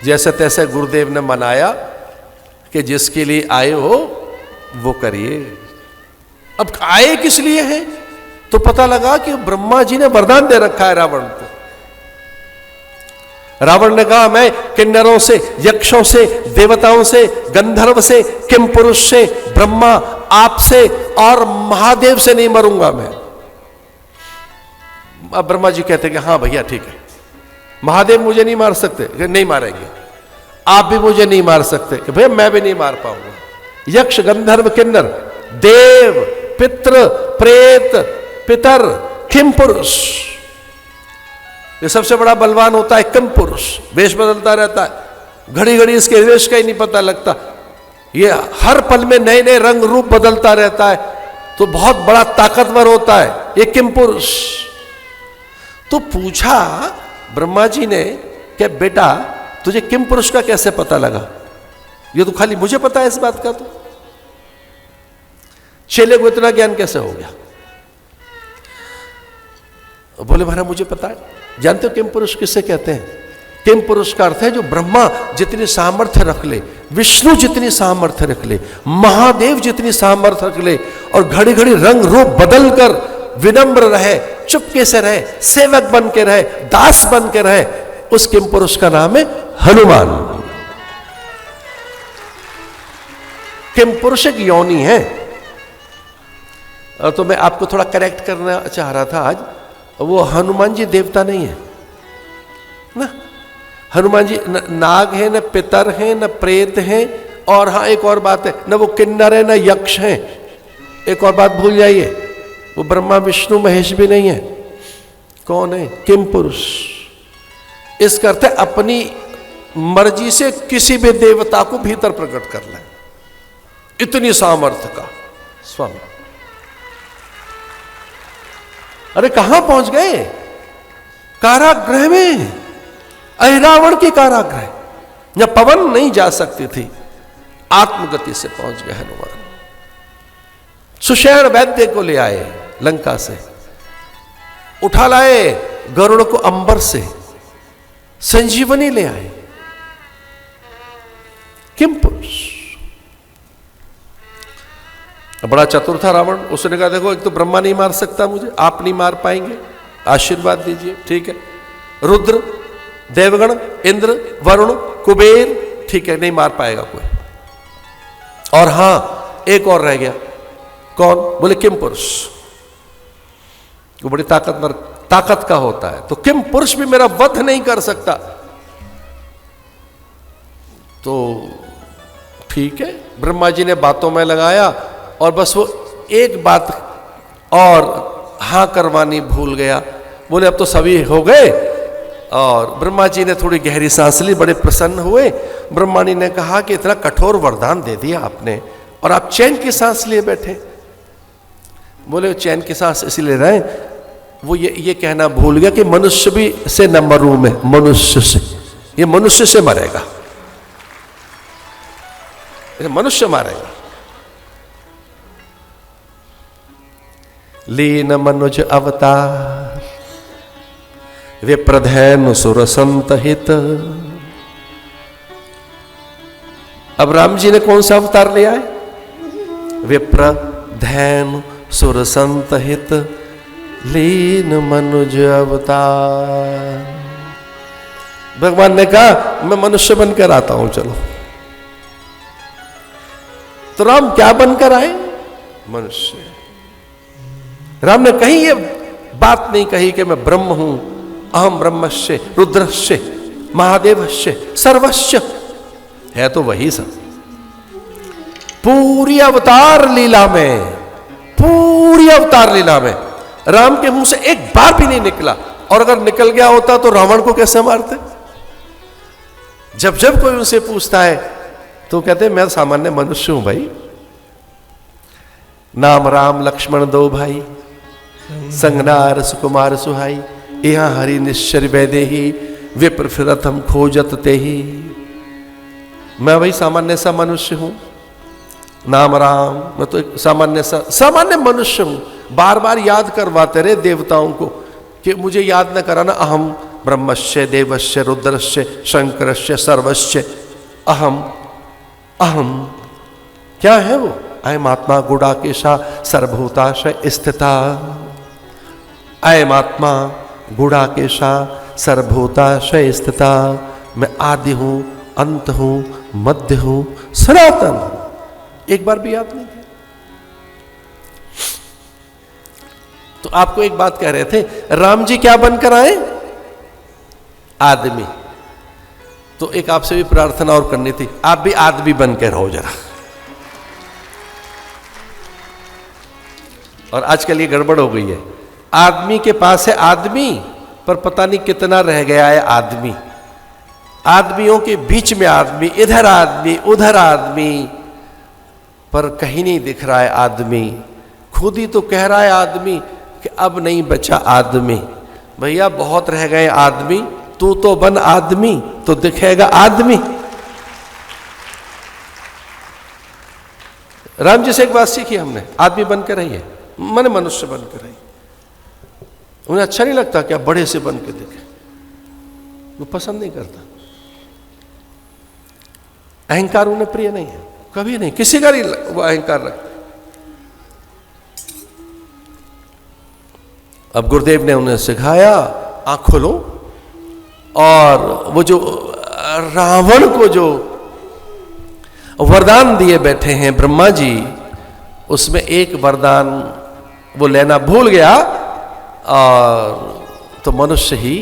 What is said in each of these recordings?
जैसे तैसे गुरुदेव ने मनाया कि जिसके लिए आए हो वो करिए। अब आए किस लिए हैं? तो पता लगा कि ब्रह्मा जी ने वरदान दे रखा है रावण को। रावण ने कहा मैं किन्नरों से, यक्षों से, देवताओं से, गंधर्व से, किम पुरुष से, ब्रह्मा आपसे और महादेव से नहीं मरूंगा मैं। अब ब्रह्मा जी कहते कि हाँ भैया ठीक है, महादेव मुझे नहीं मार सकते, नहीं मारेंगे। आप भी मुझे नहीं मार सकते, कि भैया मैं भी नहीं मार पाऊंगा। यक्ष, गंधर्व, किन्नर, देव, पितृ, प्रेत, पितर, किम पुरुष, ये सबसे बड़ा बलवान होता है किम पुरुष। वेश बदलता रहता है, घड़ी घड़ी इसके वेश का ही नहीं पता लगता। ये हर पल में नए नए रंग रूप बदलता रहता है, तो बहुत बड़ा ताकतवर होता है ये किम पुरुष। तो पूछा ब्रह्मा जी ने कि बेटा तुझे किम पुरुष का कैसे पता लगा? ये तो खाली मुझे पता है इस बात का, तो चेले को इतना ज्ञान कैसे हो गया? बोले महाराज मुझे पता है। जानते हो किम पुरुष किससे कहते हैं? किम पुरुष का अर्थ है जो ब्रह्मा जितनी सामर्थ्य रख ले, विष्णु जितनी सामर्थ्य रख ले, महादेव जितनी सामर्थ्य रख ले, और घड़ी घड़ी रंग रूप बदल कर विनम्र रहे, चुपके से रहे, सेवक बन के रहे, दास बन के रहे, उस किम पुरुष का नाम है हनुमान। किम पुरुष एक योनि है। तो मैं आपको थोड़ा करेक्ट करना चाह रहा था आज, वो हनुमान जी देवता नहीं है ना। हनुमान जी न नाग है, न पितर है, न प्रेत है, और हाँ एक और बात है, न वो किन्नर है, न यक्ष है। एक और बात भूल जाइए, वो ब्रह्मा विष्णु महेश भी नहीं है। कौन है? किम पुरुष। इसका अर्थ है अपनी मर्जी से किसी भी देवता को भीतर प्रकट कर ले, इतनी सामर्थ्य का स्वामी। अरे कहां पहुंच गए? कारागृह में, अहिरावण के कारागृह, या पवन नहीं जा सकती थी, आत्मगति से पहुंच गए हनुमान। सुषेण वैद्य को ले आए लंका से, उठा लाए गरुड़ को अंबर से, संजीवनी ले आए। किम पुरुष। बड़ा चतुर था रावण। उसने कहा देखो एक तो ब्रह्मा नहीं मार सकता मुझे, आप नहीं मार पाएंगे, आशीर्वाद दीजिए। ठीक है, रुद्र, देवगण, इंद्र, वरुण, कुबेर, ठीक है नहीं मार पाएगा कोई। और हां एक और रह गया, कौन? बोले किम पुरुष। वो बड़ी ताकतवर, ताकत का होता है, तो किम पुरुष भी मेरा वध नहीं कर सकता। तो ठीक है, ब्रह्मा जी ने बातों में लगाया, और बस वो एक बात और हां करवानी भूल गया। बोले अब तो सभी हो गए, और ब्रह्मा जी ने थोड़ी गहरी सांस ली, बड़े प्रसन्न हुए। ब्रह्मा जी ने कहा कि इतना कठोर वरदान दे दिया आपने, और आप चैन की सांस लिए बैठे। बोले चैन की सांस इसलिए रहे, वो ये कहना भूल गया कि मनुष्य भी से न मरूं मैं, मनुष्य से, ये मनुष्य से मरेगा, मनुष्य मारेगा। लीन मनुज अवतार विप्रधैन सुर संत हित। अब राम जी ने कौन सा अवतार लिया है? विप्रधैन सुर संत हित, लीन मनुज अवतार। भगवान ने कहा मैं मनुष्य बनकर आता हूं, चलो। तो राम क्या बनकर आए? मनुष्य। राम ने कहीं ये बात नहीं कही कि मैं ब्रह्म हूं, अहम ब्रह्मस्य, रुद्रस्य, महादेवस्य, सर्वस्य। है तो वही सब। पूरी अवतार लीला में, पूरी अवतार लीला में राम के मुंह से एक बार भी नहीं निकला, और अगर निकल गया होता तो रावण को कैसे मारते? जब जब कोई उनसे पूछता है तो कहते मैं सामान्य मनुष्य हूं भाई। नाम राम लक्ष्मण दो भाई, संगनार सुकुमार सुहाई, यहाँ हरि निश्चर वैदेही, विप्र फिरत हम खोजत तेही। मैं भाई सामान्य सा मनुष्य हूं, नाम राम, मैं तो एक सामान्य मनुष्य हूं। बार बार याद करवाते रहे देवताओं को कि मुझे याद न कराना, अहम ब्रह्मस्य देवस्य रुद्रस्य शंकरस्य सर्वस्य अहम अहम। क्या है वो? अयम आत्मा गुडाकेशा सर्वभूताशय स्थिता। अयम आत्मा गुडाकेशा सर्वभूताशय स्थिता। मैं आदि हूं, अंत हूं, मध्य हूं, सनातन हूं। एक बार भी याद नहीं किया? तो आपको एक बात कह रहे थे, राम जी क्या बनकर आए? आदमी। तो एक आपसे भी प्रार्थना और करनी थी, आप भी आदमी बनकर रहो जरा। और आजकल ये गड़बड़ हो गई है, आदमी के पास है आदमी, पर पता नहीं कितना रह गया है आदमी। आदमियों के बीच में आदमी, इधर आदमी, उधर आदमी, पर कहीं नहीं दिख रहा है आदमी। खुद ही तो कह रहा है आदमी कि अब नहीं बचा आदमी। भैया बहुत रह गए आदमी, तू तो बन आदमी तो दिखेगा आदमी। राम जी से एक बात सीखी हमने, आदमी बनकर रहिए, मन मनुष्य बनकर रहिए। उन्हें अच्छा नहीं लगता क्या बड़े से बन के दिखे, वो पसंद नहीं करता। अहंकार उन्हें प्रिय नहीं है, कभी नहीं, किसी का नहीं वो अहंकार रखते। अब गुरुदेव ने उन्हें सिखाया, आंख खोलो, और वो जो रावण को जो वरदान दिए बैठे हैं ब्रह्मा जी, उसमें एक वरदान वो लेना भूल गया, और तो मनुष्य ही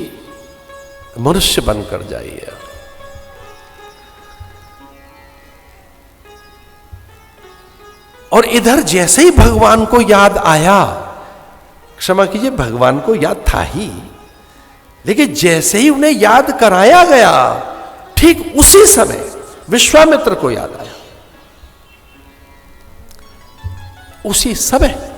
मनुष्य बनकर जाइए। और इधर जैसे ही भगवान को याद आया, क्षमा कीजिए भगवान को याद था ही, लेकिन जैसे ही उन्हें याद कराया गया, ठीक उसी समय विश्वामित्र को याद आया। उसी समय